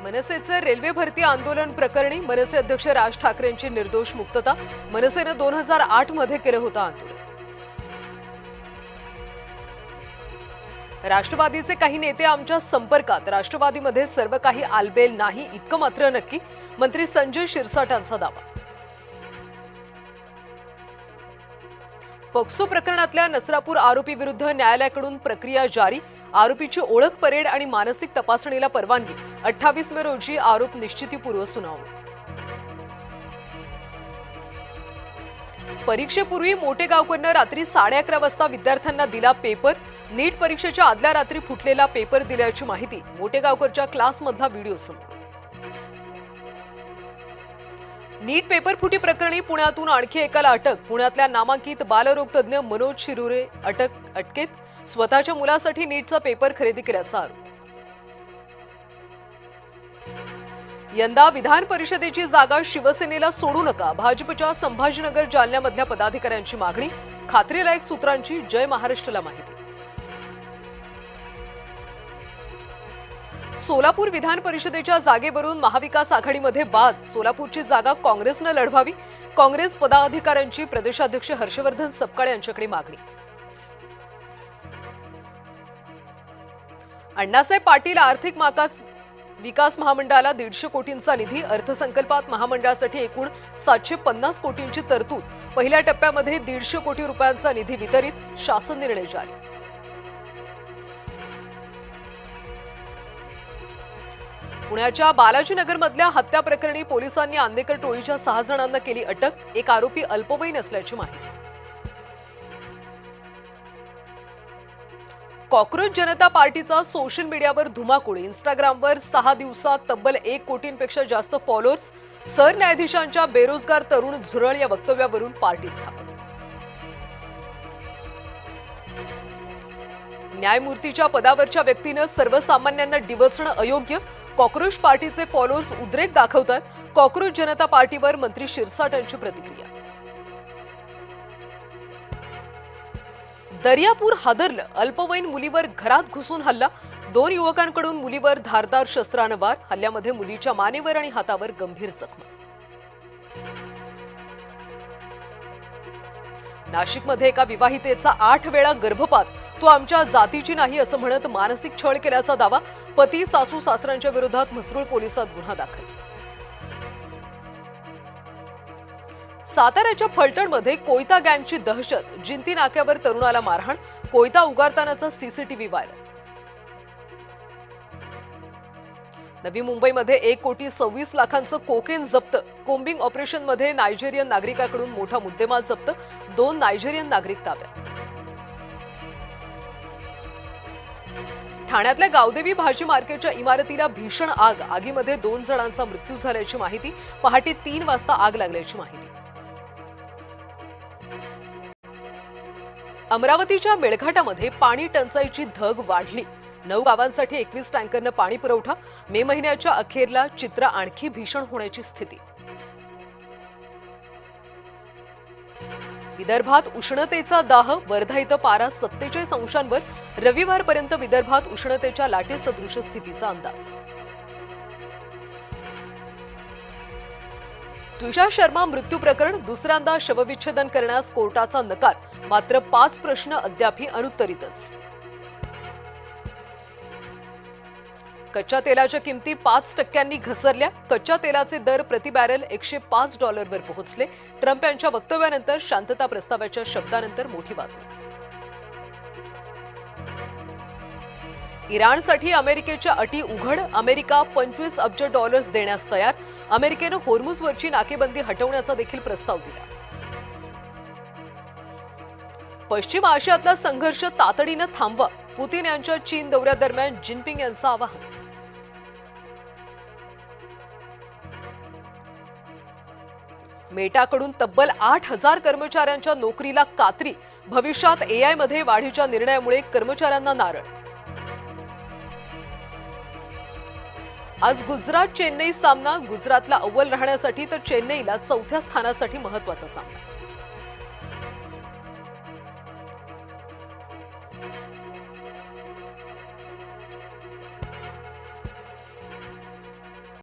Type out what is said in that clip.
मनसेचे रेल्वे भरती आंदोलन प्रकरणी मनसे अध्यक्ष राज ठाकरेंची निर्दोष मुक्तता। मनसेने 2008 मध्ये केलं होतं आंदोलन। राष्ट्रवादीचे काही नेते आमच्या संपर्कात, राष्ट्रवादीमध्ये सर्व काही आलबेल नाही इतकं मात्र नक्की, मंत्री संजय शिरसाटांचा दावा। पॉक्सो प्रकरणातल्या नसरापूर आरोपी विरुद्ध न्यायालयाकडून प्रक्रिया जारी। आरोपीची ओळख, परेड आणि मानसिक तपासणीला परवानगी। 28 मे रोजी आरोप निश्चितीपूर्व सुनावणी। परीक्षेपूर्वी मोठेगावकरनं रात्री 11:30 वाजता विद्यार्थ्यांना दिला पेपर। नीट परीक्षेच्या आदल्या रात्री फुटलेला पेपर दिल्याची माहिती। मोठेगावकरच्या क्लासमधला व्हिडिओ समोर। नीट पेपर फुटी प्रकरणी पुण्यातून आणखी एकाला अटक। पुण्यातल्या नामांकित बालरोग तज्ञ मनोज शिरुरे अटकेत। स्वतःच्या मुलासाठी नीटचा पेपर खरेदी केल्याचा आरोप। यंदा विधान परिषदेची जागा शिवसेनेला सोडू नका, भाजपच्या संभाजीनगर जालन्यामधल्या पदाधिकाऱ्यांची मागणी। खात्रीलायक सूत्रांची जय महाराष्ट्रला माहिती। सोलापूर विधान परिषदेच्या जागेवरून महाविकास आघाडीमध्ये वाद। सोलापूरची जागा काँग्रेसनं लढवावी, काँग्रेस पदाधिकाऱ्यांची प्रदेशाध्यक्ष हर्षवर्धन सपकाळ यांच्याकडे मागणी। अण्णासाहेब पाटील आर्थिक विकास महामंडळाला 150 कोटींचा निधी। अर्थसंकल्पात महामंडळासाठी एकूण 750 कोटींची तरतूद। पहिल्या टप्प्यामध्ये 150 कोटी रुपयांचा निधी वितरित, शासन निर्णय जारी। पुण्याच्या बालाजीनगरमधल्या हत्या प्रकरणी पोलिसांनी आंदेकर टोळीच्या 6 जणांना केली अटक। एक आरोपी अल्पवयीन असल्याची माहिती। कॉकरोच जनता पार्टीचा सोशल मीडियावर धुमाकूळ। इंस्टाग्रामवर 6 दिवसात तब्बल 1 कोटींपेक्षा जास्त फॉलोअर्स। सरन्यायाधीशांच्या बेरोजगार तरुण झुरळ या वक्तव्यावरून पार्टी स्थापन। न्यायमूर्तीच्या पदावरच्या व्यक्तीनं सर्वसामान्यांना डिवचणं अयोग्य। कॉकरोच पार्टीचे फॉलोअर्स उद्रेक दाखवतात। कॉकरोच जनता पार्टीवर मंत्री शिरसाटांची प्रतिक्रिया। दर्यापूर हादरलं, अल्पवयीन मुलीवर घरात घुसून हल्ला। 2 युवकांकडून मुलीवर धारदार शस्त्रानं वार। हल्ल्यामध्ये मुलीच्या मानेवर आणि हातावर गंभीर जखमा। नाशिकमध्ये एका विवाहितेचा 8 वेळा गर्भपात। तो आमच्या जातीची नाही असं म्हणत मानसिक छळ केल्याचा दावा। पती सासू सासऱ्यांच्या विरोधात म्हसरूळ पोलिसात गुन्हा दाखल। साताऱ्याच्या फलटणमध्ये कोयता गँगची दहशत। जिंती नाक्यावर तरुणाला मारहाण। कोयता उगारतानाचा सीसीटीव्ही व्हायरल। नवी मुंबईमध्ये 1,26,00,000चं कोकेन जप्त। कोम्बिंग ऑपरेशनमध्ये नायजेरियन नागरिकाकडून मोठा मुद्देमाल जप्त। 2 नायजेरियन नागरिक ताब्यात। ठाण्यातल्या गावदेवी भाजी मार्केटच्या इमारतीला भीषण आग। आगीमध्ये 2 जणांचा मृत्यू झाल्याची माहिती। पहाटे 3 वाजता आग लागल्याची माहिती। अमरावतीच्या मेळघाटामध्ये पाणी टंचाईची धग वाढली। 9 गावांसाठी 21 टँकरनं पाणी पुरवठा। मे महिन्याच्या अखेरला चित्र आणखी भीषण होण्याची स्थिती। विदर्भात उष्णतेचा दाह। वर्धा इथं पारा 47 अंशांवर। रविवारपर्यंत विदर्भात उष्णतेच्या लाटेसदृश स्थितीचा अंदाज। तुषार शर्मा मृत्यू प्रकरण। दुसऱ्यांदा शवविच्छेदन करण्यास कोर्टाचा नकार। मात्र 5 प्रश्न अद्यापही अनुत्तरितच। कच्च्या तेलाच्या किमती 5% घसरल्या। कच्च्या तेलाचे दर प्रति बॅरल $105 वर पोहोचले। ट्रम्प यांच्या वक्तव्यानंतर शांतता प्रस्तावाच्या शब्दानंतर मोठी बातमी। इराणसाठी अमेरिकेच्या अटी उघड। अमेरिका $25 अब्ज देण्यास तयार। अमेरिकेनं होर्मुझवरची नाकेबंदी हटवण्याचा देखील प्रस्ताव दिला। पश्चिम आशियातला संघर्ष तातडीनं थांबवा। पुतीन यांच्या चीन दौऱ्यादरम्यान जिनपिंग यांचं आवाहन। मेटाकडून तब्बल 8,000 कर्मचाऱ्यांच्या नोकरीला कात्री। भविष्यात एआय मध्ये वाढीच्या निर्णयामुळे कर्मचाऱ्यांना नारळ। आज गुजरात चेन्नई सामना। गुजरातला अव्वल राहण्यासाठी तर चेन्नईला 4थ्या स्थानासाठी महत्त्वाचा सामना।